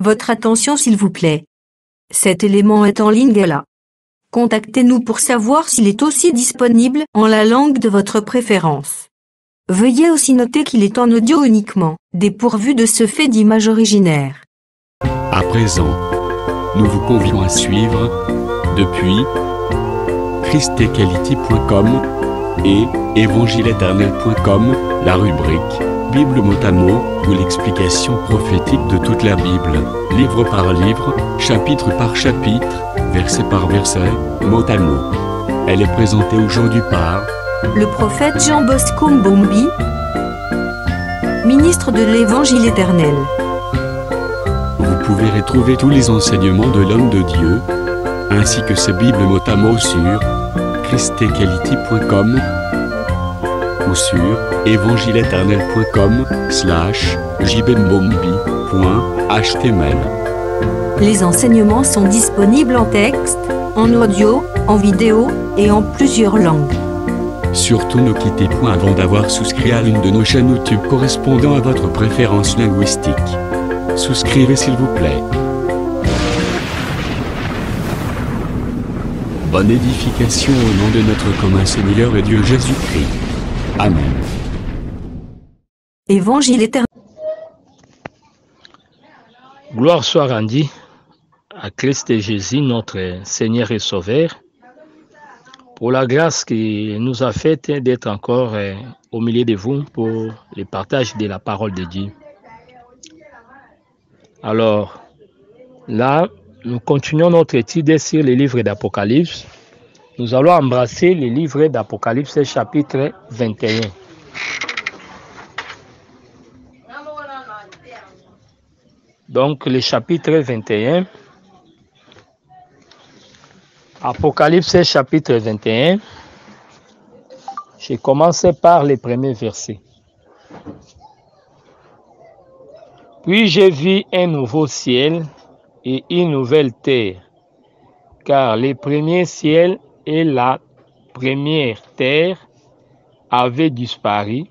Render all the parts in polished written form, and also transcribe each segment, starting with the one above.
Votre attention s'il vous plaît. Cet élément est en Lingala. Contactez-nous pour savoir s'il est aussi disponible en la langue de votre préférence. Veuillez aussi noter qu'il est en audio uniquement, dépourvu de ce fait d'image originaire. À présent, nous vous convions à suivre, depuis christequality.com et évangile-éternel.com, la rubrique Bible mot à mot, ou l'explication prophétique de toute la Bible, livre par livre, chapitre par chapitre, verset par verset, mot à mot. Elle est présentée aujourd'hui par le prophète Jean Bosco Mbombi, ministre de l'Évangile éternel. Vous pouvez retrouver tous les enseignements de l'homme de Dieu, ainsi que ses Bibles mot à mot sur christequality.com ou sur évangile-éternel.com/jbmbombi.html. Les enseignements sont disponibles en texte, en audio, en vidéo et en plusieurs langues. Surtout ne quittez point avant d'avoir souscrit à l'une de nos chaînes YouTube correspondant à votre préférence linguistique. Souscrivez s'il vous plaît. Bonne édification au nom de notre commun Seigneur et Dieu Jésus-Christ. Amen. Évangile éternel. Gloire soit rendue à Christ et Jésus, notre Seigneur et Sauveur, pour la grâce qu'il nous a faite d'être encore au milieu de vous pour le partage de la parole de Dieu. Alors, là, nous continuons notre étude sur les livres d'Apocalypse. Nous allons embrasser les livres d'Apocalypse chapitre 21. Donc, le chapitre 21. Apocalypse chapitre 21. Je commence par les premiers versets. Puis j'ai vu un nouveau ciel et une nouvelle terre, car les premiers ciels et la première terre avaient disparu,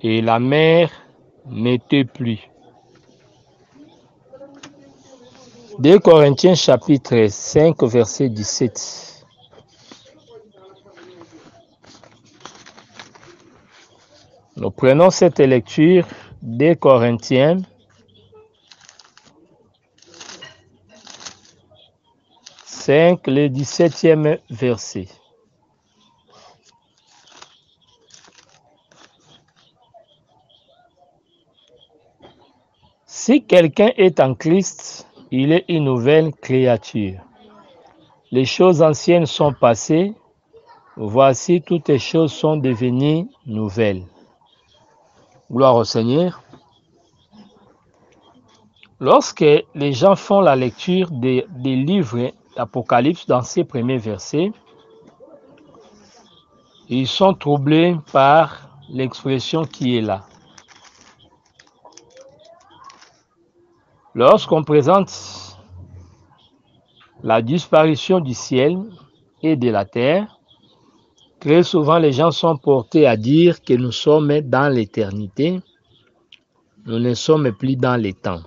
et la mer n'était plus. 2 Corinthiens chapitre 5 verset 17. Nous prenons cette lecture 2 Corinthiens 5, le 17e verset. Si quelqu'un est en Christ, il est une nouvelle créature. Les choses anciennes sont passées, voici toutes les choses sont devenues nouvelles. Gloire au Seigneur. Lorsque les gens font la lecture des livres d'Apocalypse dans ces premiers versets, ils sont troublés par l'expression qui est là. Lorsqu'on présente la disparition du ciel et de la terre, très souvent les gens sont portés à dire que nous sommes dans l'éternité, nous ne sommes plus dans les temps.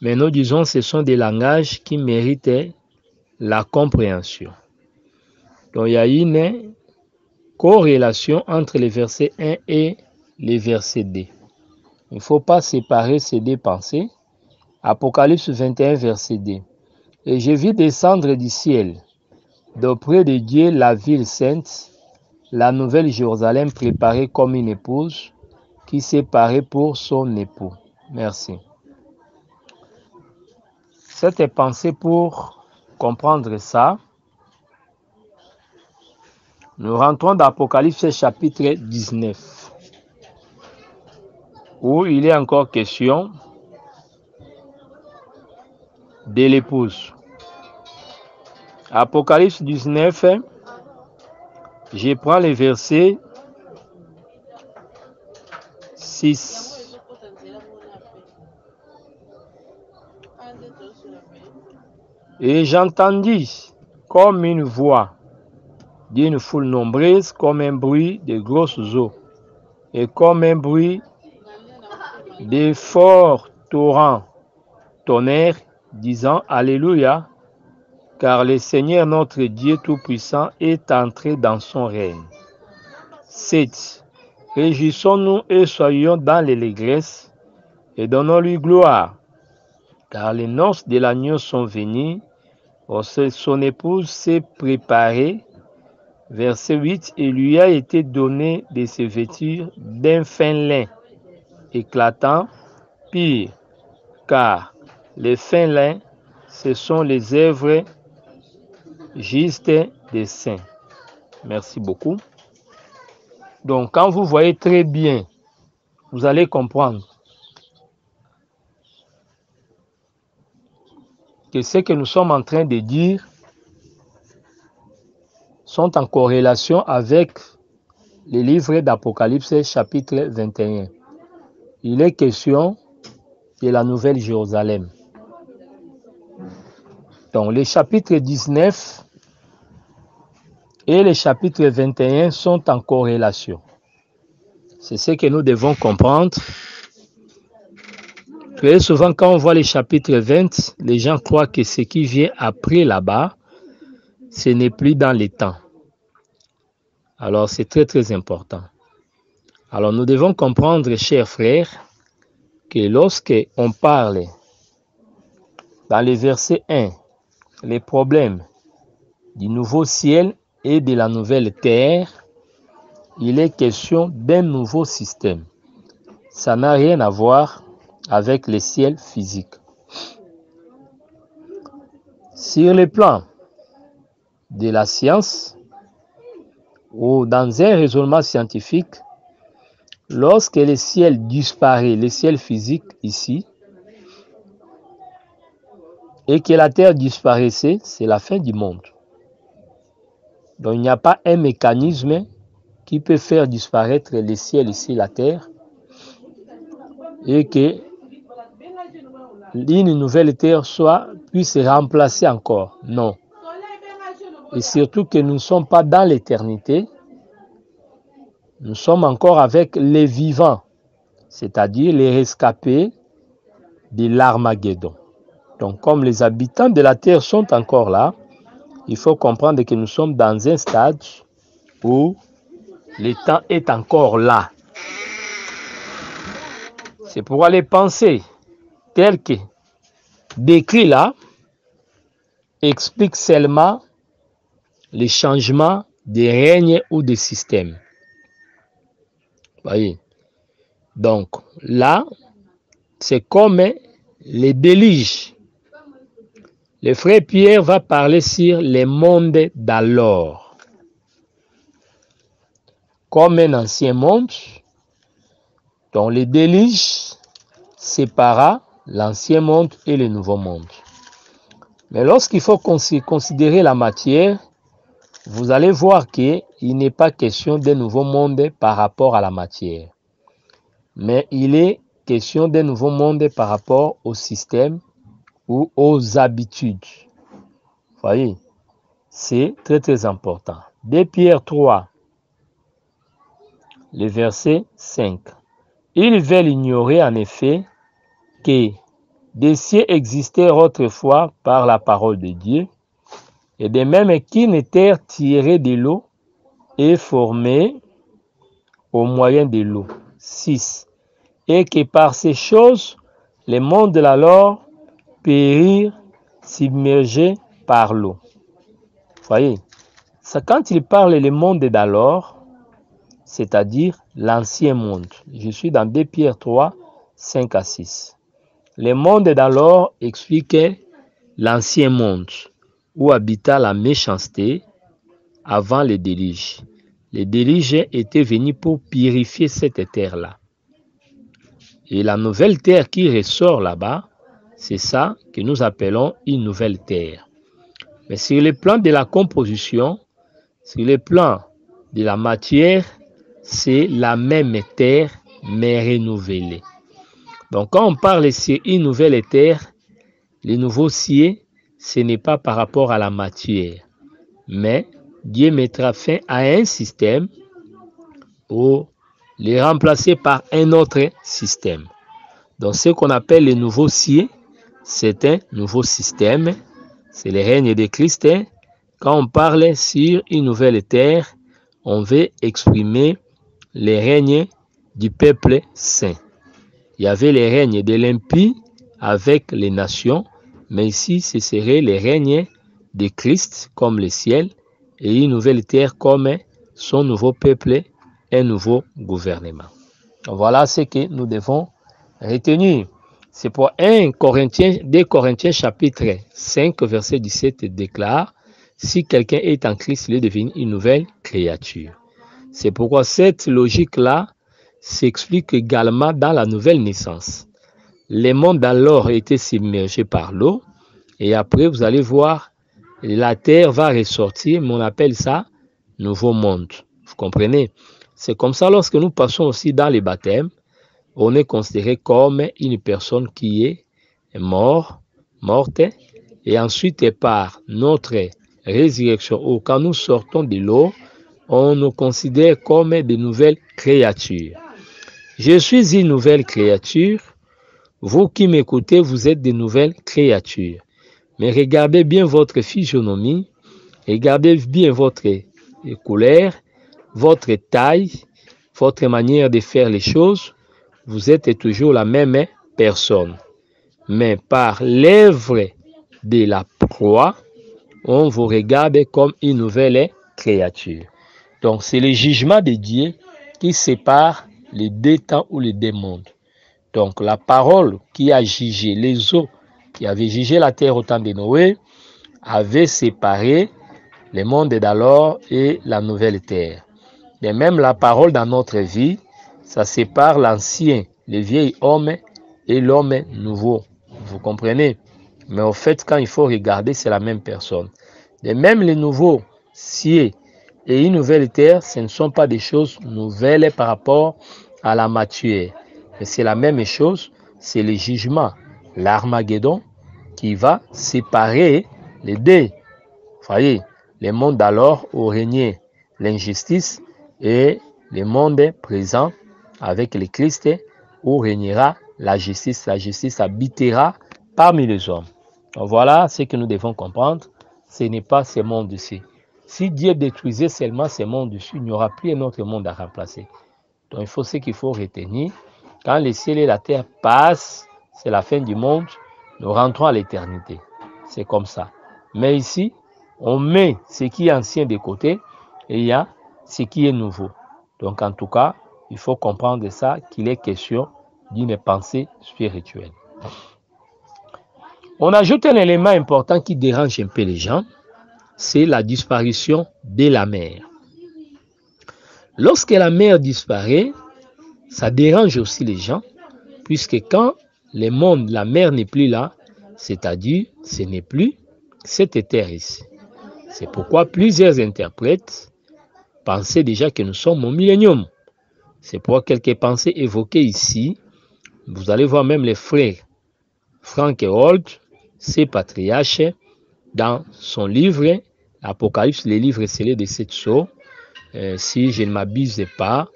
Mais nous disons que ce sont des langages qui méritent la compréhension. Donc il y a une corrélation entre les versets 1 et les versets 2. Il ne faut pas séparer ces deux pensées. Apocalypse 21, verset 2. Et je vis descendre du ciel, d'auprès de Dieu, la ville sainte, la nouvelle Jérusalem préparée comme une épouse qui s'est parée pour son époux. Merci. Cette pensée pour comprendre ça, nous rentrons dans Apocalypse chapitre 19. Où il est encore question de l'épouse. Apocalypse 19, je prends les versets 6. Et j'entendis comme une voix d'une foule nombreuse, comme un bruit de grosses eaux, et comme un bruit de fortes torrents tonnèrent, disant Alléluia, car le Seigneur notre Dieu Tout-Puissant est entré dans son règne. 7. Réjouissons-nous et soyons dans l'allégresse et donnons-lui gloire, car les noces de l'agneau sont venues, son épouse s'est préparée. Verset 8. Et lui a été donné de se vêtir d'un fin lin éclatant, pire, car les fins lins, ce sont les œuvres justes des saints. Merci beaucoup. Donc, quand vous voyez très bien, vous allez comprendre que ce que nous sommes en train de dire sont en corrélation avec les livres d'Apocalypse chapitre 21. Il est question de la Nouvelle Jérusalem. Donc, les chapitres 19 et les chapitres 21 sont en corrélation. C'est ce que nous devons comprendre. Très souvent, quand on voit les chapitres 20, les gens croient que ce qui vient après là-bas, ce n'est plus dans les temps. Alors, c'est très très important. Alors, nous devons comprendre, chers frères, que lorsque on parle dans les versets 1, les problèmes du nouveau ciel et de la nouvelle terre, il est question d'un nouveau système. Ça n'a rien à voir avec le ciel physique. Sur le plan de la science ou dans un raisonnement scientifique, lorsque le ciel disparaît, le ciel physique ici, et que la terre disparaissait, c'est la fin du monde. Donc il n'y a pas un mécanisme qui peut faire disparaître le ciel ici, la terre, et que une nouvelle terre puisse remplacer encore. Non. Et surtout que nous ne sommes pas dans l'éternité, nous sommes encore avec les vivants, c'est-à-dire les rescapés de l'Armageddon. Donc comme les habitants de la terre sont encore là, il faut comprendre que nous sommes dans un stade où le temps est encore là. C'est pourquoi les pensées telles que décrites là expliquent seulement les changements des règnes ou des systèmes. Voyez. Donc là, c'est comme les déluges. Le frère Pierre va parler sur les mondes d'alors. Comme un ancien monde, dont les déluges sépara l'ancien monde et le nouveau monde. Mais lorsqu'il faut considérer la matière, vous allez voir qu'il n'est pas question d'un nouveau monde par rapport à la matière. Mais il est question d'un nouveau monde par rapport au système ou aux habitudes. Vous voyez, c'est très très important. 2 Pierre 3, le verset 5. Ils veulent ignorer en effet que des cieux existèrent autrefois par la parole de Dieu, et de même qu'une terre tirée de l'eau est formée au moyen de l'eau. 6. Et que par ces choses, les mondes de l'alors périrent, submergés par l'eau. Vous voyez, ça, quand il parle le monde d'alors, c'est-à-dire l'ancien monde. Je suis dans 2 Pierre 3, 5 à 6. Le monde d'alors expliquait l'ancien monde, où habita la méchanceté avant le déluge. Le déluge était venu pour purifier cette terre-là. Et la nouvelle terre qui ressort là-bas, c'est ça que nous appelons une nouvelle terre. Mais sur le plan de la composition, sur le plan de la matière, c'est la même terre, mais renouvelée. Donc quand on parle sur une nouvelle terre, le nouveau ciel, ce n'est pas par rapport à la matière, mais Dieu mettra fin à un système ou les remplacer par un autre système. Donc, ce qu'on appelle les nouveaux cieux, c'est un nouveau système. C'est le règne de Christ. Quand on parle sur une nouvelle terre, on veut exprimer le règne du peuple saint. Il y avait le règne de l'impie avec les nations, mais ici, ce serait le règne de Christ comme le ciel et une nouvelle terre comme son nouveau peuple, un nouveau gouvernement. Voilà ce que nous devons retenir. C'est pour 2 Corinthiens chapitre 5 verset 17 déclare: si quelqu'un est en Christ, il est devenu une nouvelle créature. C'est pourquoi cette logique-là s'explique également dans la nouvelle naissance. Le monde alors était submergé par l'eau et après vous allez voir la terre va ressortir, mais on appelle ça nouveau monde. Vous comprenez? C'est comme ça lorsque nous passons aussi dans les baptêmes, on est considéré comme une personne qui est morte, et ensuite par notre résurrection, ou quand nous sortons de l'eau, on nous considère comme de nouvelles créatures. Je suis une nouvelle créature. Vous qui m'écoutez, vous êtes de nouvelles créatures. Mais regardez bien votre physionomie, regardez bien votre couleur, votre taille, votre manière de faire les choses. Vous êtes toujours la même personne. Mais par l'œuvre de la croix, on vous regarde comme une nouvelle créature. Donc c'est le jugement de Dieu qui sépare les deux temps ou les deux mondes. Donc la parole qui a jugé les eaux, qui avait jugé la terre au temps de Noé, avait séparé le monde d'alors et la nouvelle terre. Et même la parole dans notre vie, ça sépare l'ancien, le vieil homme et l'homme nouveau. Vous comprenez? Mais au fait, quand il faut regarder, c'est la même personne. Et même les nouveaux cieux et une nouvelle terre, ce ne sont pas des choses nouvelles par rapport à la matière. Mais c'est la même chose, c'est le jugement, l'Armageddon, qui va séparer les deux. Vous voyez, le monde d'alors où régnait l'injustice et le monde présent avec le Christ où régnera la justice. La justice habitera parmi les hommes. Donc voilà ce que nous devons comprendre. Ce n'est pas ce monde-ci. Si Dieu détruisait seulement ce monde-ci, il n'y aura plus un autre monde à remplacer. Donc il faut ce qu'il faut retenir. Quand le ciel et la terre passent, c'est la fin du monde. Nous rentrons à l'éternité. C'est comme ça. Mais ici, on met ce qui est ancien de côté et il y a ce qui est nouveau. Donc en tout cas, il faut comprendre ça, qu'il est question d'une pensée spirituelle. On ajoute un élément important qui dérange un peu les gens, c'est la disparition de la mer. Lorsque la mer disparaît, ça dérange aussi les gens, puisque quand le monde, la mer n'est plus là, c'est-à-dire ce n'est plus cette terre ici. C'est pourquoi plusieurs interprètes pensaient déjà que nous sommes au millénium. C'est pourquoi quelques pensées évoquées ici, vous allez voir même les frères Frank et Holt, ces patriarches, dans son livre Apocalypse, les livres scellés de 7 sceaux, si je ne m'abuse pas,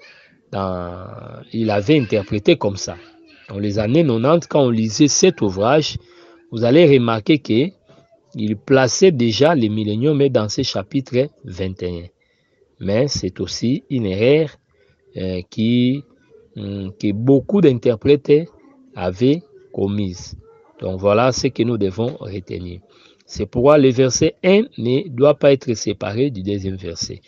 il avait interprété comme ça. Dans les années 90, quand on lisait cet ouvrage, vous allez remarquer qu'il plaçait déjà les milléniums dans ce chapitre 21. Mais c'est aussi une erreur que beaucoup d'interprètes avaient commise. Donc voilà ce que nous devons retenir. C'est pourquoi le verset 1 ne doit pas être séparé du deuxième verset.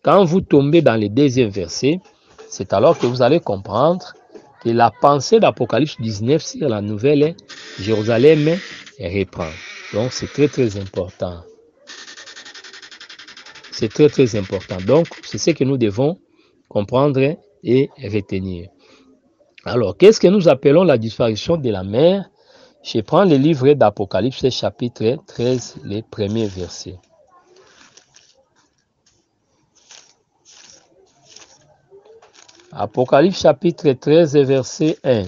Quand vous tombez dans le deuxième verset, c'est alors que vous allez comprendre que la pensée d'Apocalypse 19 sur la nouvelle Jérusalem reprend. Donc c'est très très important. C'est très très important. Donc c'est ce que nous devons comprendre et retenir. Alors qu'est-ce que nous appelons la disparition de la mer? Je prends le livre d'Apocalypse chapitre 13, les premiers versets. Apocalypse chapitre 13, verset 1.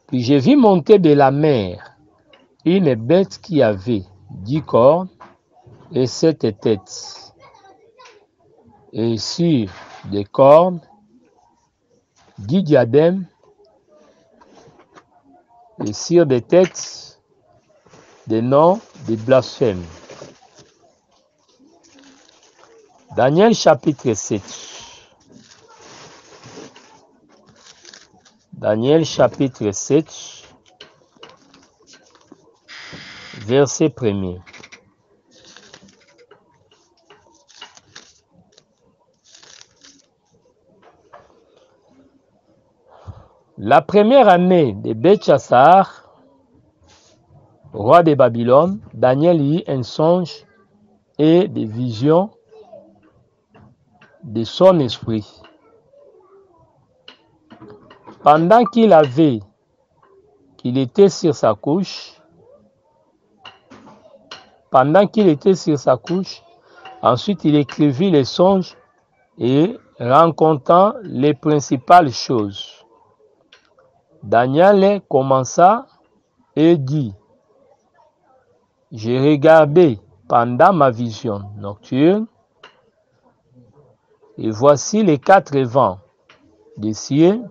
Puis je vis monter de la mer une bête qui avait 10 cornes et 7 têtes, et sur des cornes, 10 diadèmes, des cires des têtes, des noms, des blasphèmes. Daniel chapitre 7. Daniel chapitre 7, verset 1er. La première année de Belchassar, roi de Babylone, Daniel eut un songe et des visions de son esprit. Pendant qu'il était sur sa couche, ensuite il écrivit les songes et rencontrant les principales choses. Daniel commença et dit: j'ai regardé pendant ma vision nocturne, et voici les 4 vents des cieux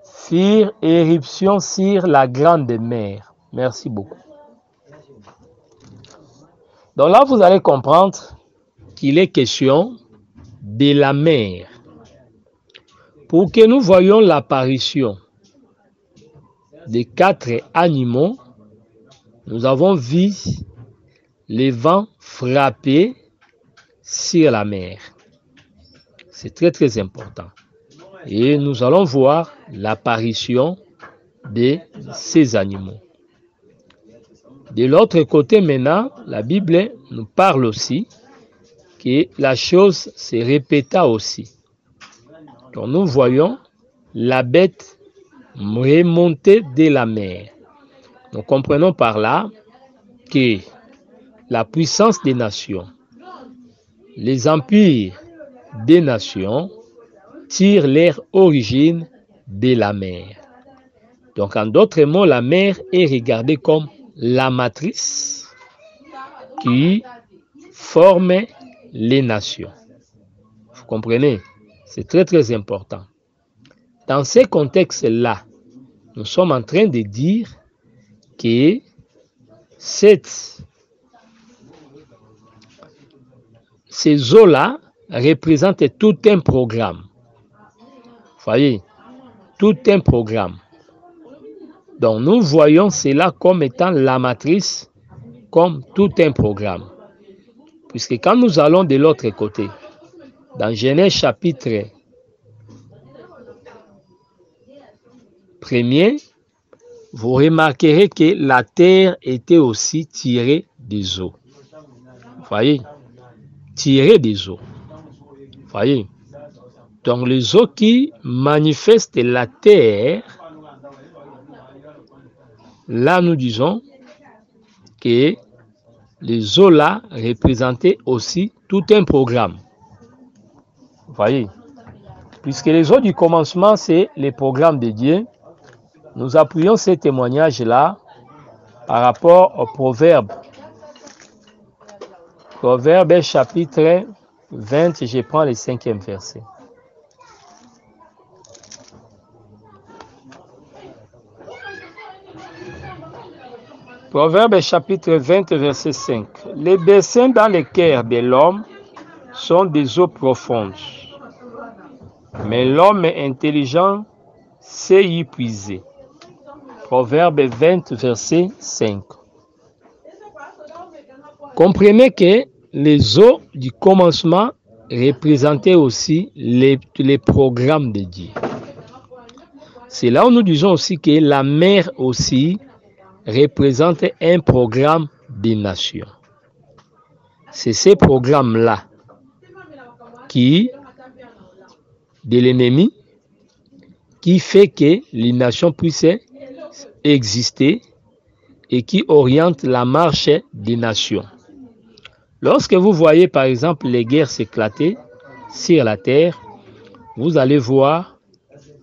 firent éruption sur la grande mer. Merci beaucoup. Donc là, vous allez comprendre qu'il est question de la mer. Pour que nous voyions l'apparition des 4 animaux, nous avons vu les vents frapper sur la mer. C'est très très important. Et nous allons voir l'apparition de ces animaux. De l'autre côté maintenant, la Bible nous parle aussi que la chose se répéta aussi. Donc nous voyons la bête remonter de la mer. Nous comprenons par là que la puissance des nations, les empires des nations tirent leur origine de la mer. Donc en d'autres mots, la mer est regardée comme la matrice qui forme les nations. Vous comprenez? C'est très très important. Dans ce contexte-là, nous sommes en train de dire que ces eaux-là représentent tout un programme. Vous voyez, tout un programme. Donc nous voyons cela comme étant la matrice, comme tout un programme. Puisque quand nous allons de l'autre côté, dans Genèse chapitre 1er, vous remarquerez que la terre était aussi tirée des eaux. Vous voyez, tirée des eaux. Vous voyez, donc les eaux qui manifestent la terre, là nous disons que les eaux là représentaient aussi tout un programme. Vous voyez, puisque les eaux du commencement, c'est le programme de Dieu, nous appuyons ces témoignages-là par rapport au Proverbe. Proverbe chapitre 20, je prends le 5e verset. Proverbe chapitre 20, verset 5. Les bassins dans le cœur de l'homme sont des eaux profondes, mais l'homme intelligent sait y puiser. Proverbe 20, verset 5. Comprenez que les eaux du commencement représentaient aussi les programmes de Dieu. C'est là où nous disons aussi que la mer aussi représente un programme des nations. C'est ces programmes-là de l'ennemi qui fait que les nations puissent exister et qui orientent la marche des nations. Lorsque vous voyez par exemple les guerres s'éclater sur la terre, vous allez voir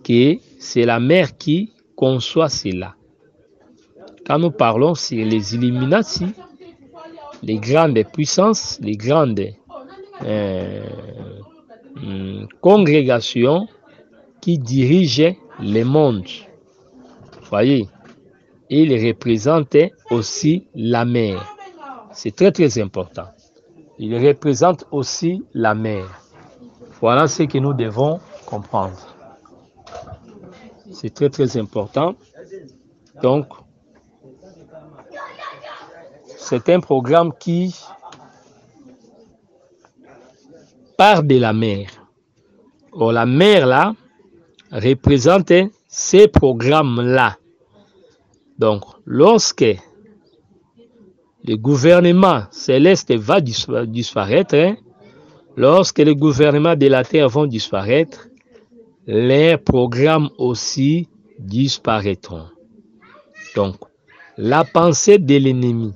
que c'est la mer qui conçoit cela. Quand nous parlons sur les Illuminati, les grandes puissances, les grandes congrégation qui dirige le monde. Voyez, il représente aussi la mer. C'est très très important. Il représente aussi la mer. Voilà ce que nous devons comprendre. C'est très très important. Donc, c'est un programme qui part de la mer. Or, la mer là représente ces programmes-là. Donc, lorsque le gouvernement céleste va disparaître, lorsque les gouvernements de la terre vont disparaître, les programmes aussi disparaîtront. Donc, la pensée de l'ennemi,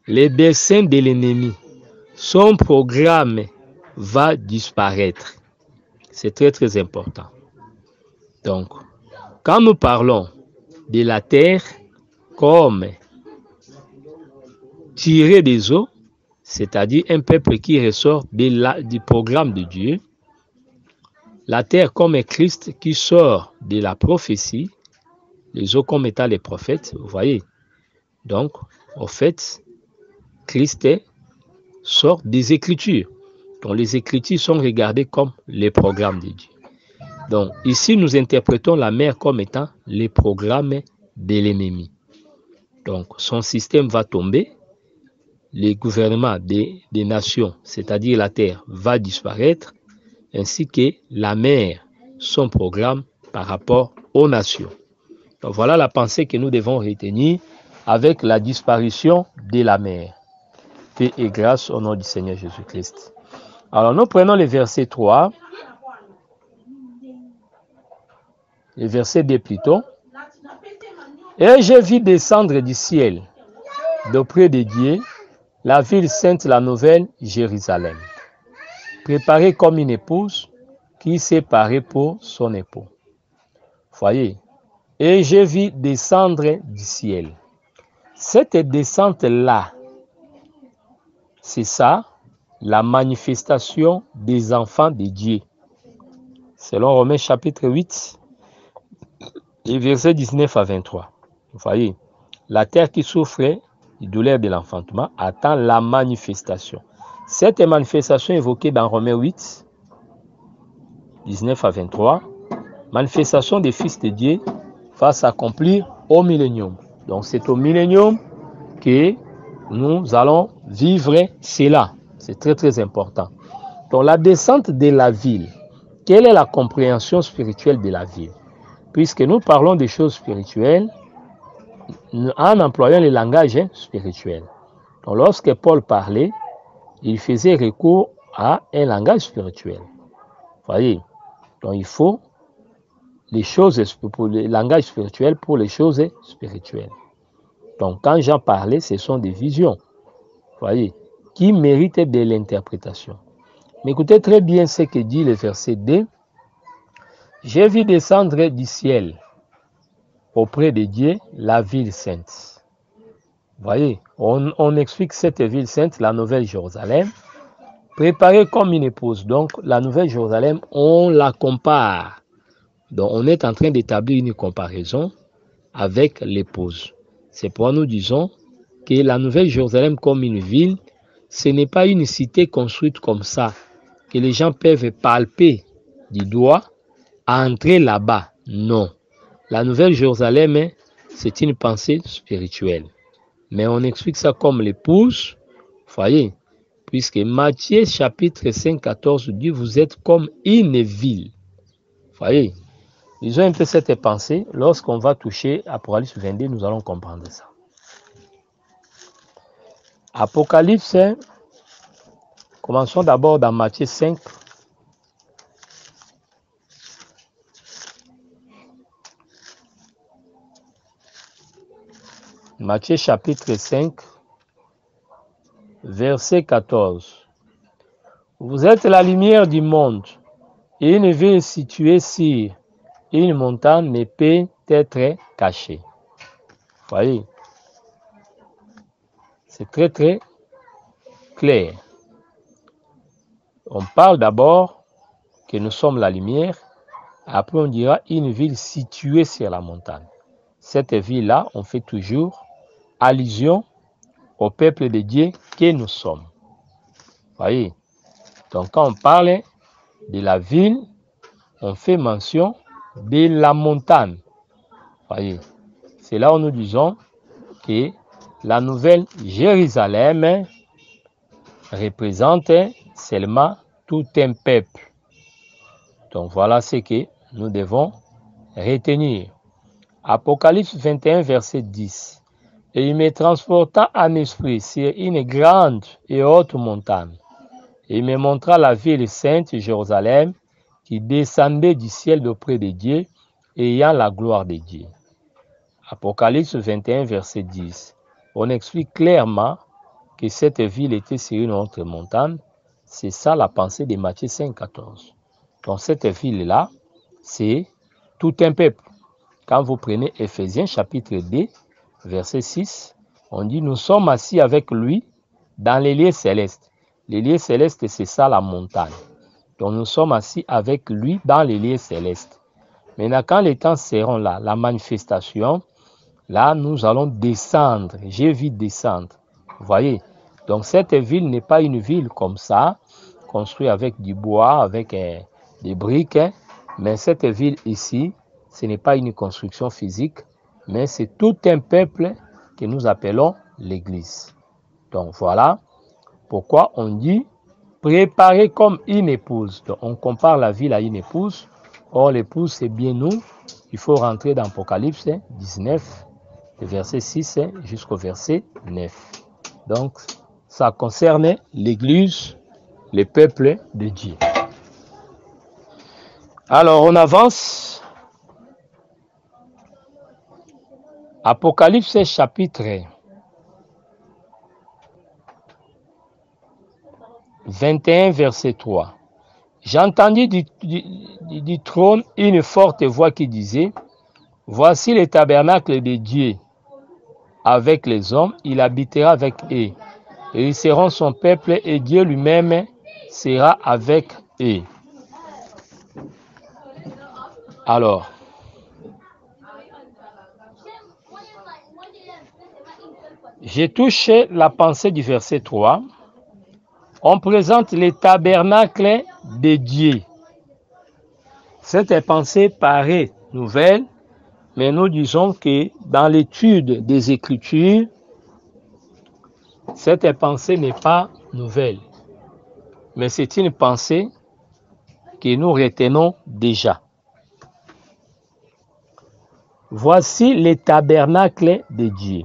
les desseins de l'ennemi, son programme va disparaître. C'est très très important. Donc, quand nous parlons de la terre comme tiré des eaux, c'est-à-dire un peuple qui ressort du programme de Dieu, la terre comme Christ qui sort de la prophétie, les eaux comme étant les prophètes, vous voyez. Donc, en fait, Christ sort des Écritures. Donc, les Écritures sont regardées comme les programmes de Dieu. Donc, ici, nous interprétons la mer comme étant les programmes de l'ennemi. Donc, son système va tomber, le gouvernement des nations, c'est-à-dire la terre, va disparaître, ainsi que la mer, son programme par rapport aux nations. Donc, voilà la pensée que nous devons retenir avec la disparition de la mer. Paix et grâce au nom du Seigneur Jésus-Christ. Alors, nous prenons le verset 3. Le verset 2 plutôt. Et je vis descendre du ciel, d'auprès de Dieu, la ville sainte, la nouvelle Jérusalem, préparée comme une épouse qui s'est parée pour son époux. Voyez. Et je vis descendre du ciel. Cette descente-là, c'est ça, la manifestation des enfants de Dieu. Selon Romains chapitre 8, et versets 19 à 23. Vous voyez, la terre qui souffre du douleur de l'enfantement attend la manifestation. Cette manifestation évoquée dans Romains 8, 19 à 23, manifestation des fils de Dieu va s'accomplir au millénium. Donc c'est au millénium que nous allons vivre cela. C'est très très important. Donc la descente de la ville, quelle est la compréhension spirituelle de la ville? Puisque nous parlons des choses spirituelles en employant le langage spirituel. Donc lorsque Paul parlait, il faisait recours à un langage spirituel. Vous voyez, donc il faut les choses pour le langage spirituel pour les choses spirituelles. Donc quand Jean parlait, ce sont des visions, vous voyez, qui méritent de l'interprétation. Mais écoutez très bien ce que dit le verset 2. J'ai vu descendre du ciel auprès de Dieu la ville sainte. Vous voyez, on explique cette ville sainte, la nouvelle Jérusalem, préparée comme une épouse. Donc la nouvelle Jérusalem, on la compare. Donc on est en train d'établir une comparaison avec l'épouse. C'est pourquoi nous disons que la nouvelle Jérusalem comme une ville, ce n'est pas une cité construite comme ça, que les gens peuvent palper du doigt, entrer là-bas. Non. La nouvelle Jérusalem, c'est une pensée spirituelle. Mais on explique ça comme l'épouse, voyez, puisque Matthieu chapitre 5, 14 dit, vous êtes comme une ville. Voyez, ils ont un peu cette pensée. Lorsqu'on va toucher Apocalypse 22, nous allons comprendre ça. Apocalypse, commençons d'abord dans Matthieu 5. Matthieu chapitre 5, verset 14. Vous êtes la lumière du monde, et une ville située sur une montagne ne peut être cachée. Voyez, c'est très très clair. On parle d'abord que nous sommes la lumière. Après, on dira une ville située sur la montagne. Cette ville-là, on fait toujours allusion au peuple de Dieu que nous sommes. Voyez? Donc, quand on parle de la ville, on fait mention de la montagne. Voyez? C'est là où nous disons que la nouvelle Jérusalem représente seulement tout un peuple. Donc, voilà ce que nous devons retenir. Apocalypse 21, verset 10. Et il me transporta en esprit sur une grande et haute montagne. Et il me montra la ville sainte Jérusalem qui descendait du ciel d'auprès de Dieu, ayant la gloire de Dieu. Apocalypse 21, verset 10. On explique clairement que cette ville était sur une autre montagne. C'est ça la pensée de Matthieu 5, 14. Donc cette ville-là, c'est tout un peuple. Quand vous prenez Éphésiens chapitre 2, verset 6, on dit « Nous sommes assis avec lui dans les lieux célestes ». Les lieux célestes, c'est ça la montagne. Donc nous sommes assis avec lui dans les lieux célestes. Maintenant, quand les temps seront là, la manifestation, là, nous allons descendre. J'ai vu descendre. Vous voyez? Donc cette ville n'est pas une ville comme ça, construite avec du bois, avec des briques. Mais cette ville ici, ce n'est pas une construction physique, mais c'est tout un peuple que nous appelons l'Église. Donc voilà pourquoi on dit préparer comme une épouse. Donc on compare la ville à une épouse. Or l'épouse, c'est bien nous. Il faut rentrer dans Apocalypse 19, verset 6 jusqu'au verset 9. Donc ça concerne l'Église, le peuple de Dieu. Alors on avance. Apocalypse chapitre 21, verset 3. J'entendis du trône une forte voix qui disait, « Voici le tabernacle de Dieu avec les hommes, il habitera avec eux, et ils seront son peuple, et Dieu lui-même sera avec eux. » Alors, j'ai touché la pensée du verset 3. On présente le tabernacle de Dieu. Cette pensée paraît nouvelle, mais nous disons que dans l'étude des Écritures, cette pensée n'est pas nouvelle, mais c'est une pensée que nous retenons déjà. Voici le tabernacle de Dieu.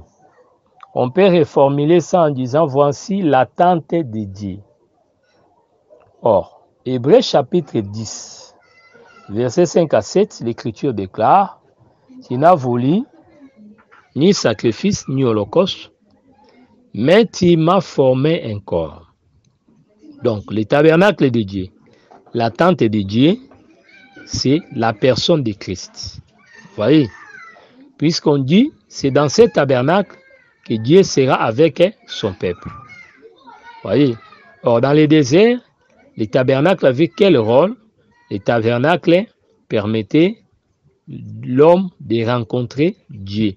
On peut reformuler ça en disant, voici la tente de Dieu. Or, Hébreux chapitre 10, versets 5 à 7, l'Écriture déclare, tu n'as voulu ni sacrifice ni holocauste, mais tu m'as formé un corps. Donc, le tabernacle de Dieu, la tente de Dieu, c'est la personne de Christ. Vous voyez? Puisqu'on dit, c'est dans ce tabernacle que Dieu sera avec son peuple. Vous voyez? Or, dans le désert, le tabernacle avait quel rôle? Le tabernacle permettait l'homme de rencontrer Dieu.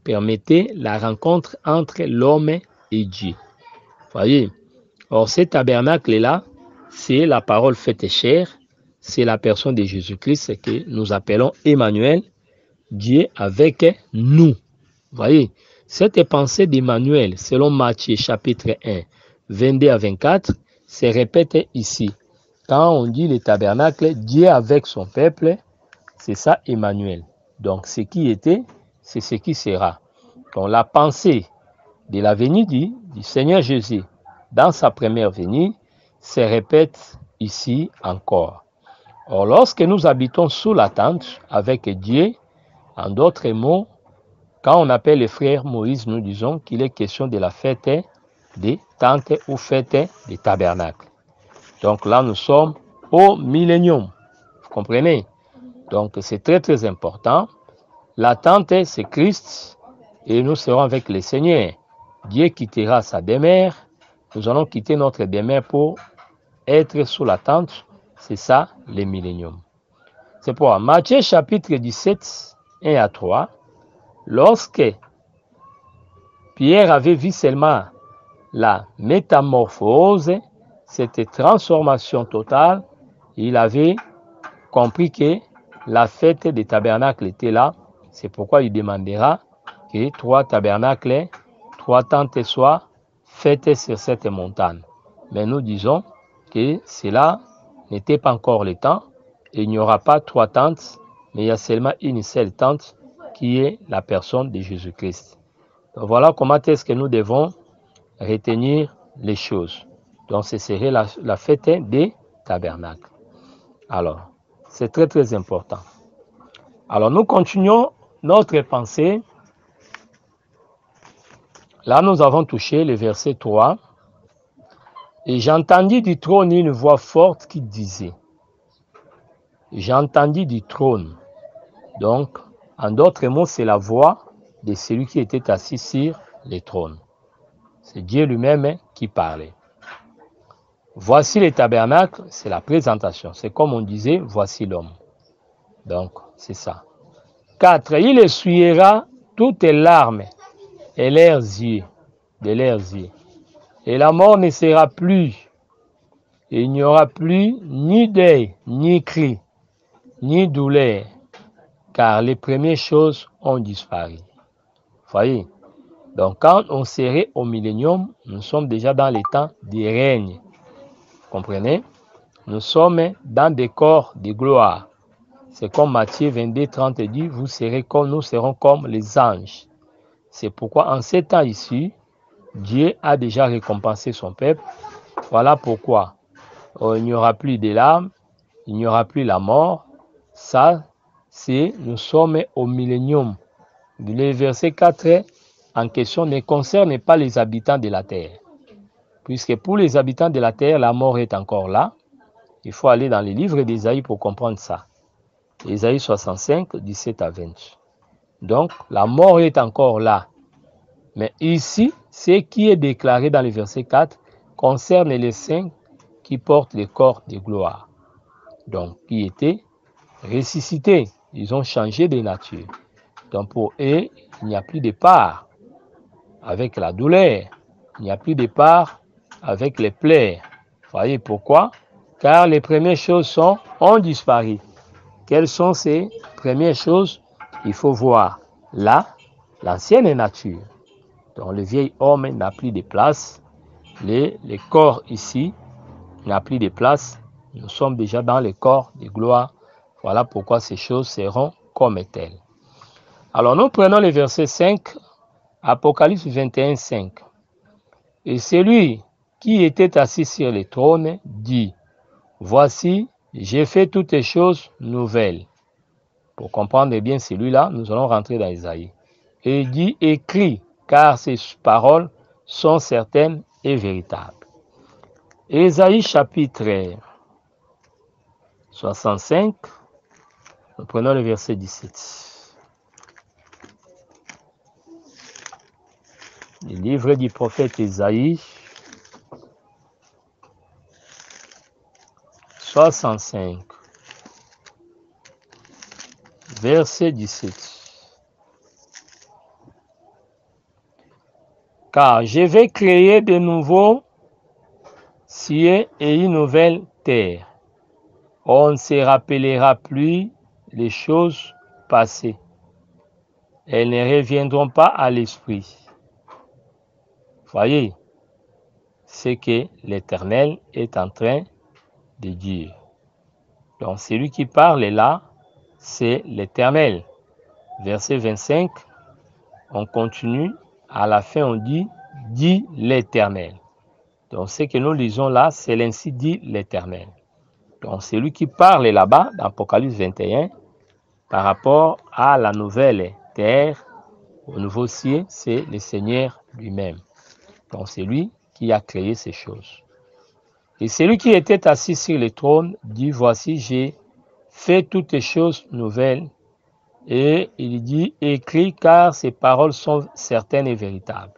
Permettait la rencontre entre l'homme et Dieu. Vous voyez? Or, ce tabernacle-là, c'est la parole faite chair, c'est la personne de Jésus-Christ que nous appelons Emmanuel, Dieu avec nous. Vous voyez? Cette pensée d'Emmanuel, selon Matthieu chapitre 1, 22 à 24, se répète ici. Quand on dit le tabernacle, Dieu avec son peuple, c'est ça Emmanuel. Donc ce qui était, c'est ce qui sera. Donc la pensée de la venue du Seigneur Jésus dans sa première venue se répète ici encore. Or lorsque nous habitons sous la tente avec Dieu, en d'autres mots, quand on appelle les frères Moïse, nous disons qu'il est question de la fête des tentes ou fête des tabernacles. Donc là, nous sommes au millénium. Vous comprenez? Donc c'est très très important. La tente, c'est Christ et nous serons avec le Seigneur. Dieu quittera sa demeure. Nous allons quitter notre demeure pour être sous la tente C'est ça, les milléniums. C'est pourquoi Matthieu chapitre 17, 1 à 3, lorsque Pierre avait vu seulement la métamorphose, cette transformation totale, il avait compris que la fête des tabernacles était là. C'est pourquoi il demandera que 3 tabernacles, 3 tentes soient faites sur cette montagne. Mais nous disons que cela n'était pas encore le temps. Et il n'y aura pas 3 tentes, mais il y a seulement une seule tente qui est la personne de Jésus-Christ. Donc voilà comment est-ce que nous devons retenir les choses. Donc ce serait la fête des tabernacles. Alors, c'est très très important. Alors nous continuons notre pensée. Là, nous avons touché le verset 3. Et j'entendis du trône une voix forte qui disait. J'entendis du trône. Donc, en d'autres mots, c'est la voix de celui qui était assis sur le trône. C'est Dieu lui-même qui parlait. Voici les tabernacles, c'est la présentation. C'est comme on disait, voici l'homme. Donc, c'est ça. 4. Il essuiera toutes les larmes et leurs yeux, de leurs yeux. Et la mort ne sera plus. Et il n'y aura plus ni deuil, ni cri, ni douleur, car les premières choses ont disparu. Voyez? Donc, quand on serait au millénium, nous sommes déjà dans les temps du règne. Vous comprenez? Nous sommes dans des corps de gloire. C'est comme Matthieu 22, 30 dit, vous serez comme nous serons comme les anges. C'est pourquoi en ces temps ici, Dieu a déjà récompensé son peuple. Voilà pourquoi il n'y aura plus de larmes, il n'y aura plus la mort. Ça, c'est nous sommes au millénium. Le verset 4 en question ne concerne pas les habitants de la terre. Puisque pour les habitants de la terre, la mort est encore là. Il faut aller dans les livres d'Ésaïe pour comprendre ça. Ésaïe 65, 17 à 20. Donc, la mort est encore là. Mais ici, ce qui est déclaré dans le verset 4 concerne les saints qui portent le corps de gloire. Donc, qui étaient ressuscités. Ils ont changé de nature. Donc, pour eux, il n'y a plus de part avec la douleur. Il n'y a plus de part avec les plaies. Voyez pourquoi? Car les premières choses ont disparu. Quelles sont ces premières choses? Il faut voir là, l'ancienne nature. Donc le vieil homme n'a plus de place. Les corps ici n'a plus de place. Nous sommes déjà dans le corps de gloire. Voilà pourquoi ces choses seront comme telles. Alors nous prenons le verset 5, Apocalypse 21, 5. Et celui qui était assis sur le trône dit, voici, j'ai fait toutes les choses nouvelles. Pour comprendre bien celui-là, nous allons rentrer dans Isaïe. Et il dit, écris, car ces paroles sont certaines et véritables. Isaïe chapitre 65, nous prenons le verset 17. Le livre du prophète Isaïe, 65, verset 17. Car je vais créer de nouveaux cieux et une nouvelle terre. On ne se rappellera plus les choses passées. Elles ne reviendront pas à l'esprit. Voyez, c'est que l'Éternel est en train de dire. Donc celui qui parle là, c'est l'Éternel. Verset 25, on continue. À la fin, on dit l'Éternel. Donc ce que nous lisons là, c'est l'ainsi dit l'Éternel. Donc celui qui parle là-bas, dans Apocalypse 21, par rapport à la nouvelle terre, au nouveau ciel, c'est le Seigneur lui-même. Donc c'est lui qui a créé ces choses. Et celui qui était assis sur le trône dit, voici, j'ai fait toutes les choses nouvelles. Et il dit, écris, car ces paroles sont certaines et véritables.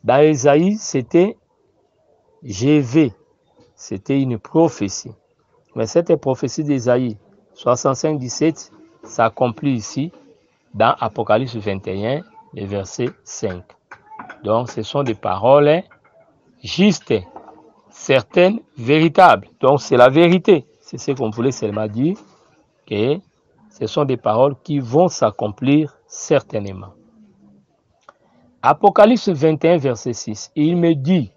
Dans Ésaïe, c'était, je vais. C'était une prophétie. Mais cette prophétie d'Ésaïe 65, 17 s'accomplit ici dans Apocalypse 21, le verset 5. Donc, ce sont des paroles justes, certaines, véritables. Donc, c'est la vérité. C'est ce qu'on voulait seulement dire, que ce sont des paroles qui vont s'accomplir certainement. Apocalypse 21, verset 6. Il me dit,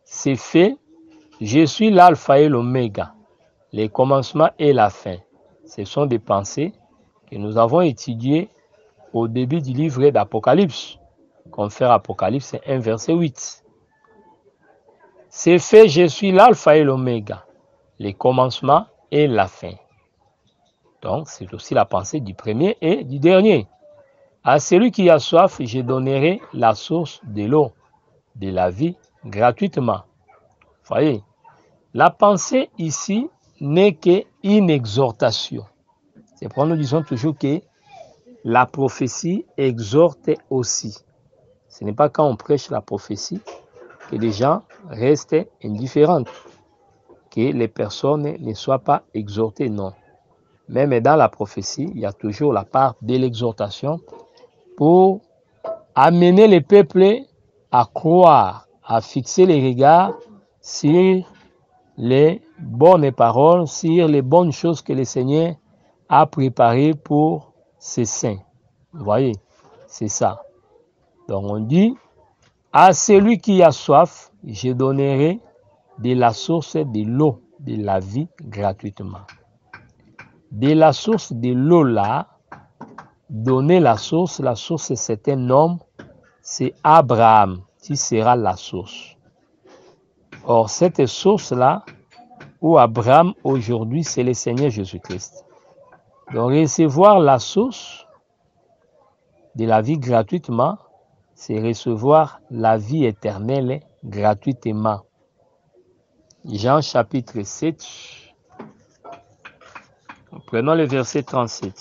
c'est fait, je suis l'alpha et l'oméga, le commencement et la fin. Ce sont des pensées que nous avons étudiées au début du livre d'Apocalypse. Confère Apocalypse 1, verset 8. C'est fait, je suis l'alpha et l'oméga, le commencement et la fin. Donc, c'est aussi la pensée du premier et du dernier. À celui qui a soif, je donnerai la source de l'eau, de la vie, gratuitement. Voyez, la pensée ici n'est qu'une exhortation. C'est pourquoi nous disons toujours que la prophétie exhorte aussi. Ce n'est pas quand on prêche la prophétie que les gens restent indifférents, que les personnes ne soient pas exhortées, non. Même dans la prophétie, il y a toujours la part de l'exhortation pour amener les peuples à croire, à fixer les regards sur les bonnes paroles, sur les bonnes choses que le Seigneur a préparées pour ses saints. Vous voyez, c'est ça. Donc on dit, à celui qui a soif, je donnerai de la source de l'eau de la vie gratuitement. De la source de l'eau là, donner la source c'est un homme, c'est Abraham qui sera la source. Or cette source-là, où Abraham aujourd'hui, c'est le Seigneur Jésus-Christ. Donc recevoir la source de la vie gratuitement, c'est recevoir la vie éternelle gratuitement. Jean chapitre 7, prenons le verset 37.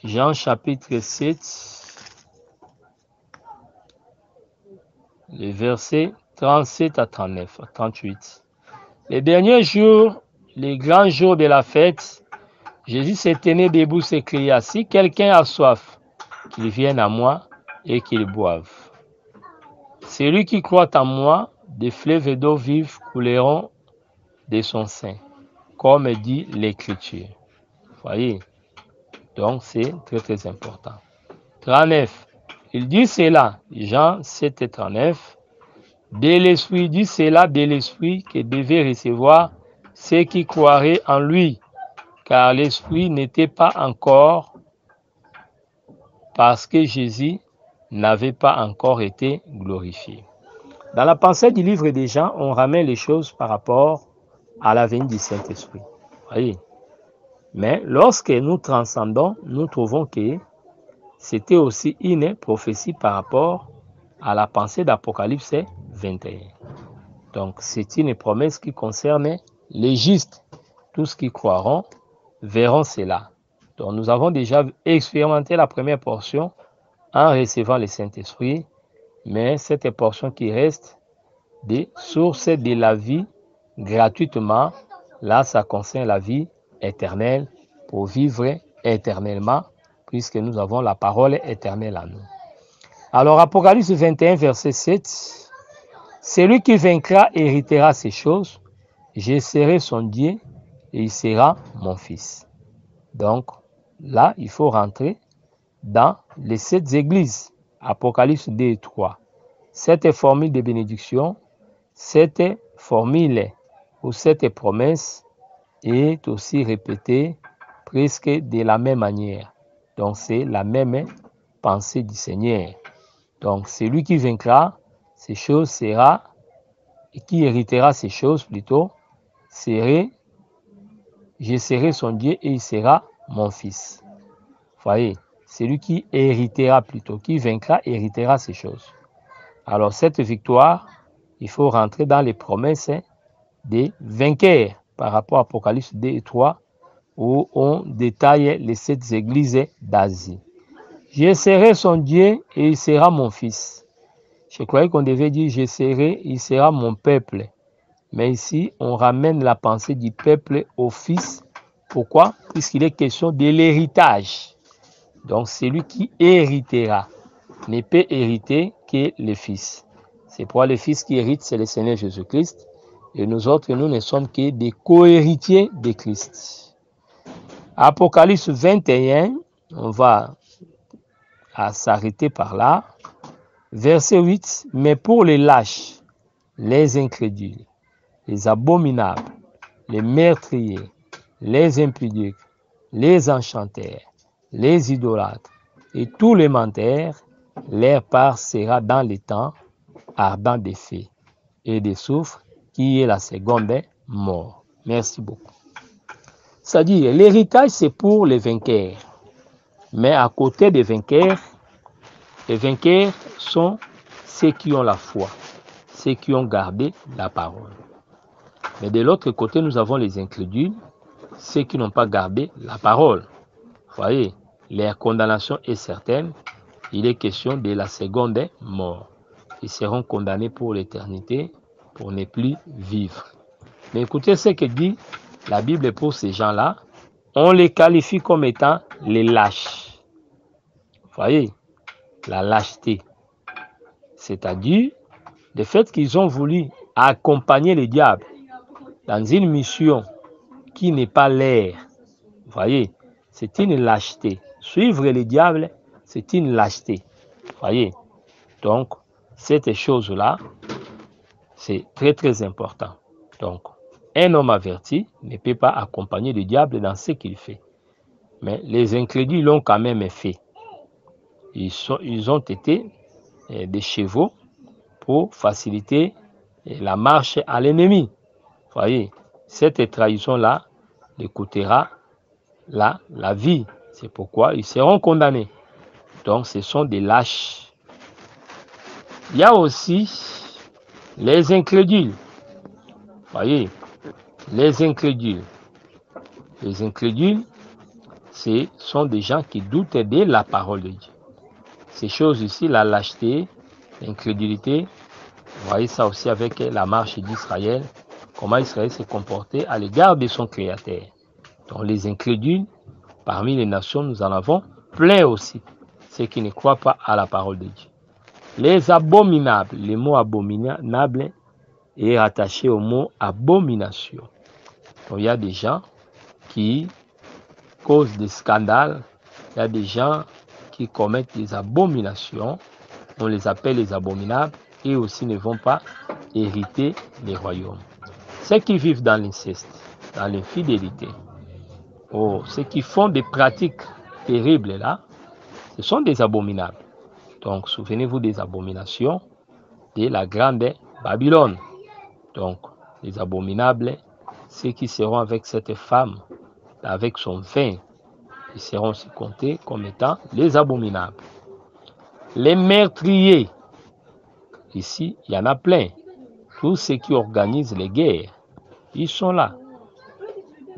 Jean chapitre 7, le verset 37 à 39, à 38. Les derniers jours, les grands jours de la fête, Jésus s'est tenu debout, s'écria, si quelqu'un a soif, qu'il vienne à moi et qu'il boive. Celui qui croit en moi, des fleuves d'eau vive couleront de son sein, comme dit l'Écriture. Voyez, donc c'est très très important. 39. Il dit cela, Jean 7, 39. De l'Esprit, dit cela de l'Esprit que devait recevoir ceux qui croiraient en lui, car l'Esprit n'était pas encore, parce que Jésus n'avait pas encore été glorifié. Dans la pensée du livre des Jean, on ramène les choses par rapport à la venue du Saint-Esprit. Voyez. Mais lorsque nous transcendons, nous trouvons que c'était aussi une prophétie par rapport à la pensée d'Apocalypse 21. Donc, c'est une promesse qui concerne les justes. Tous ceux qui croiront verront cela. Donc, nous avons déjà expérimenté la première portion en recevant le Saint-Esprit, mais cette portion qui reste des sources de la vie gratuitement, là, ça concerne la vie éternelle pour vivre éternellement, puisque nous avons la parole éternelle en nous. Alors, Apocalypse 21, verset 7, celui qui vaincra héritera ces choses, je serai son Dieu et il sera mon fils. Donc, là, il faut rentrer dans les 7 églises, Apocalypse 2 et 3. Cette formule de bénédiction, cette formule ou cette promesse est aussi répétée presque de la même manière. Donc, c'est la même pensée du Seigneur. Donc, celui qui vaincra ces choses sera, et qui héritera ces choses plutôt, je serai son Dieu et il sera mon fils. Voyez, celui qui héritera plutôt, qui vaincra, héritera ces choses. Alors, cette victoire, il faut rentrer dans les promesses des vainqueurs par rapport à Apocalypse 2 et 3, où on détaille les 7 églises d'Asie. Je serai son Dieu et il sera mon fils. Je croyais qu'on devait dire je serai, il sera mon peuple. Mais ici, on ramène la pensée du peuple au Fils. Pourquoi? Puisqu'il est question de l'héritage. Donc, celui qui héritera ne peut hériter que le Fils. C'est pourquoi le Fils qui hérite, c'est le Seigneur Jésus-Christ. Et nous autres, nous ne sommes que des co-héritiers de Christ. Apocalypse 21, on va s'arrêter par là. Verset 8, mais pour les lâches, les incrédules, les abominables, les meurtriers, les impudiques, les enchanteurs, les idolâtres et tous les menteurs, leur part sera dans les temps ardent des feux et des soufres, qui est la seconde mort. Merci beaucoup. C'est-à-dire, l'héritage, c'est pour les vainqueurs. Mais à côté des vainqueurs, les vainqueurs sont ceux qui ont la foi, ceux qui ont gardé la parole. Mais de l'autre côté, nous avons les incrédules, ceux qui n'ont pas gardé la parole. Vous voyez, leur condamnation est certaine. Il est question de la seconde mort. Ils seront condamnés pour l'éternité, pour ne plus vivre. Mais écoutez ce que dit la Bible pour ces gens-là. On les qualifie comme étant les lâches. Vous voyez, la lâcheté. C'est-à-dire, le fait qu'ils ont voulu accompagner le diable dans une mission qui n'est pas leur. Vous voyez, c'est une lâcheté. Suivre le diable, c'est une lâcheté. Vous voyez, donc, cette chose-là, c'est très très important. Donc, un homme averti ne peut pas accompagner le diable dans ce qu'il fait. Mais les incrédules l'ont quand même fait. Ils ont été des chevaux pour faciliter la marche à l'ennemi. Vous voyez, cette trahison-là les coûtera la vie. C'est pourquoi ils seront condamnés. Donc, ce sont des lâches. Il y a aussi les incrédules. Vous voyez, les incrédules. Les incrédules, ce sont des gens qui doutent de la parole de Dieu. Ces choses ici, la lâcheté, l'incrédulité, vous voyez ça aussi avec la marche d'Israël, comment Israël s'est comporté à l'égard de son Créateur. Donc les incrédules, parmi les nations, nous en avons plein aussi, ceux qui ne croient pas à la parole de Dieu. Les abominables, le mot abominable est rattaché au mot abomination. Donc il y a des gens qui causent des scandales, il y a des gens qui commettent des abominations, on les appelle les abominables, et aussi ne vont pas hériter les royaumes. Ceux qui vivent dans l'inceste, dans l'infidélité, ceux qui font des pratiques terribles là, ce sont des abominables. Donc souvenez-vous des abominations de la grande Babylone. Donc les abominables, ceux qui seront avec cette femme, avec son vin, ils seront aussi comptés comme étant les abominables. Les meurtriers, ici, il y en a plein. Tous ceux qui organisent les guerres, ils sont là.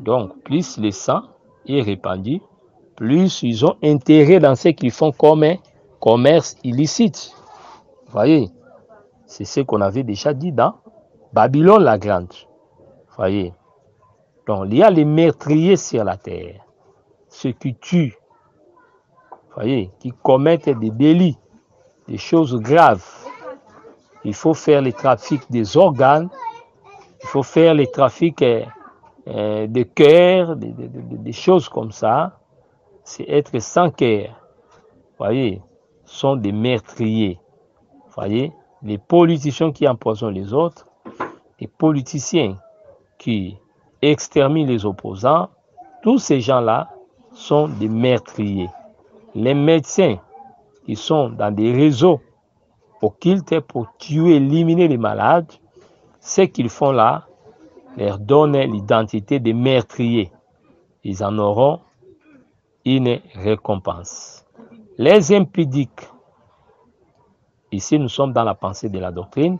Donc, plus le sang est répandu, plus ils ont intérêt dans ce qu'ils font comme un commerce illicite. Vous voyez, c'est ce qu'on avait déjà dit dans Babylone la Grande. Vous voyez, donc il y a les meurtriers sur la terre. Ceux qui tuent, vous voyez, qui commettent des délits, des choses graves. Il faut faire le trafic des organes, il faut faire le trafic de cœur, des choses comme ça. C'est être sans cœur. Vous voyez, sont des meurtriers. Vous voyez, les politiciens qui empoisonnent les autres, les politiciens qui exterminent les opposants, tous ces gens-là sont des meurtriers. Les médecins qui sont dans des réseaux occultes pour tuer, éliminer les malades, ce qu'ils font là leur donne l'identité des meurtriers. Ils en auront une récompense. Les impudiques, ici nous sommes dans la pensée de la doctrine,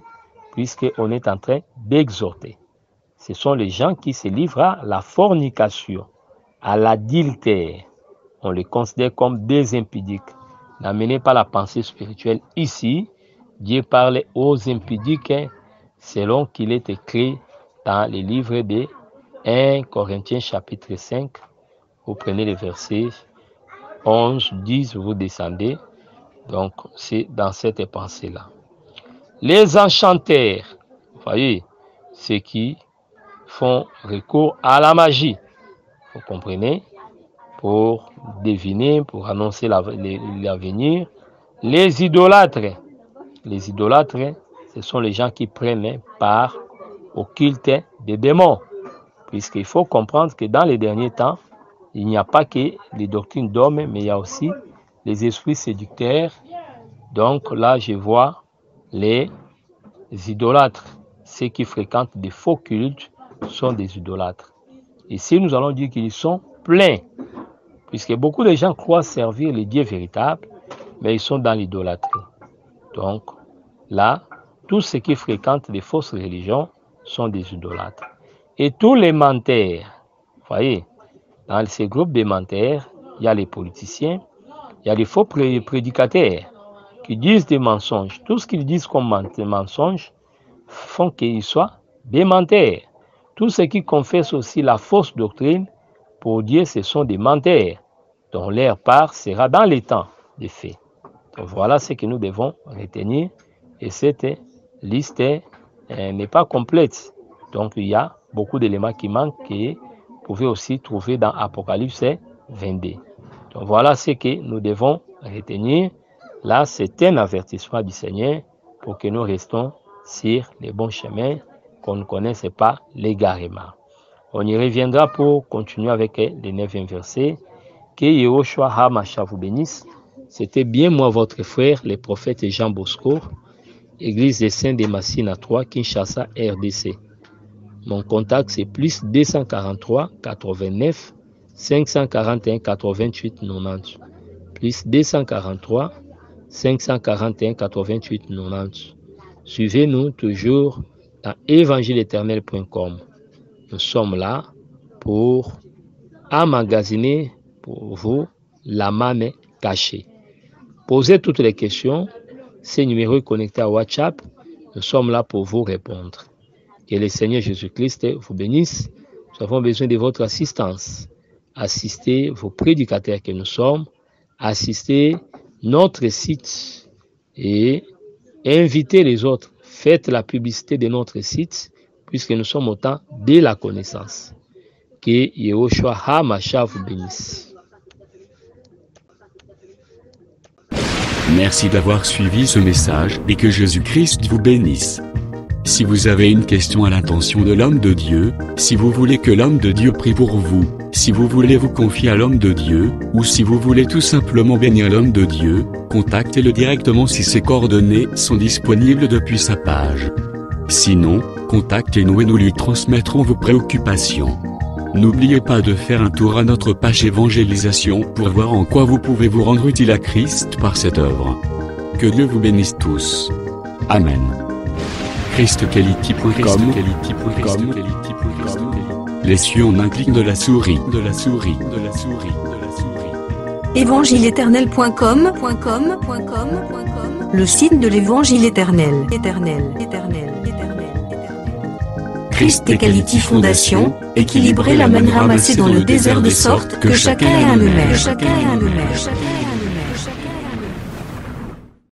puisqu'on est en train d'exhorter. Ce sont les gens qui se livrent à la fornication, à l'adultère. On les considère comme des impudiques. N'amenez pas la pensée spirituelle ici. Dieu parle aux impudiques selon qu'il est écrit dans les livres de 1 Corinthiens chapitre 5. Vous prenez les versets 11, 10, vous descendez. Donc, c'est dans cette pensée-là. Les enchanteurs, vous voyez, ceux qui font recours à la magie, vous comprenez, pour deviner, pour annoncer l'avenir. Les idolâtres, ce sont les gens qui prennent part au culte des démons. Puisqu'il faut comprendre que dans les derniers temps, il n'y a pas que les doctrines d'hommes, mais il y a aussi les esprits séducteurs. Donc là, je vois les idolâtres. Ceux qui fréquentent des faux cultes sont des idolâtres. Ici, nous allons dire qu'ils sont pleins. Puisque beaucoup de gens croient servir les dieux véritables, mais ils sont dans l'idolâtrie. Donc là, tous ceux qui fréquentent des fausses religions sont des idolâtres. Et tous les menteurs, vous voyez, dans ces groupes de menteurs, il y a les politiciens, il y a les faux prédicateurs qui disent des mensonges. Tout ce qu'ils disent comme mensonges font qu'ils soient des menteurs. Tous ceux qui confessent aussi la fausse doctrine, pour Dieu, ce sont des menteurs, dont leur part sera dans les temps des faits. Donc voilà ce que nous devons retenir. Et cette liste n'est pas complète. Donc il y a beaucoup d'éléments qui manquent que vous pouvez aussi trouver dans Apocalypse 22. Donc voilà ce que nous devons retenir. Là, c'est un avertissement du Seigneur pour que nous restons sur les bons chemins, qu'on ne connaisse pas l'égarement. On y reviendra pour continuer avec les 9e versets. Que Yehoshua HaMashiach vous bénisse. C'était bien moi, votre frère, le prophète Jean Bosco, Église des Saints de Massine à 3, Kinshasa, RDC. Mon contact, c'est plus 243 89 541 88 90. Plus 243 541 88 90. Suivez-nous toujours dans évangile-éternel.com. Nous sommes là pour emmagasiner pour vous la manne cachée. Posez toutes les questions. Ce numéro est connecté à WhatsApp. Nous sommes là pour vous répondre. Que le Seigneur Jésus-Christ vous bénisse. Nous avons besoin de votre assistance. Assistez vos prédicateurs que nous sommes. Assistez notre site et invitez les autres. Faites la publicité de notre site puisque nous sommes au temps de la connaissance. Que Yehoshua HaMashiach vous bénisse. Merci d'avoir suivi ce message et que Jésus-Christ vous bénisse. Si vous avez une question à l'intention de l'homme de Dieu, si vous voulez que l'homme de Dieu prie pour vous, si vous voulez vous confier à l'homme de Dieu, ou si vous voulez tout simplement bénir l'homme de Dieu, contactez-le directement si ses coordonnées sont disponibles depuis sa page. Sinon, contactez-nous et nous lui transmettrons vos préoccupations. N'oubliez pas de faire un tour à notre page évangélisation pour voir en quoi vous pouvez vous rendre utile à Christ par cette œuvre. Que Dieu vous bénisse tous. Amen. ChristQuality.com. Les cieux en un clic de la souris. Évangile-éternel.com. Le site de l'Évangile éternel. Christ et Quality Fondation, équilibrer la manne ramassée dans le désert de sorte que chacun ait un numère.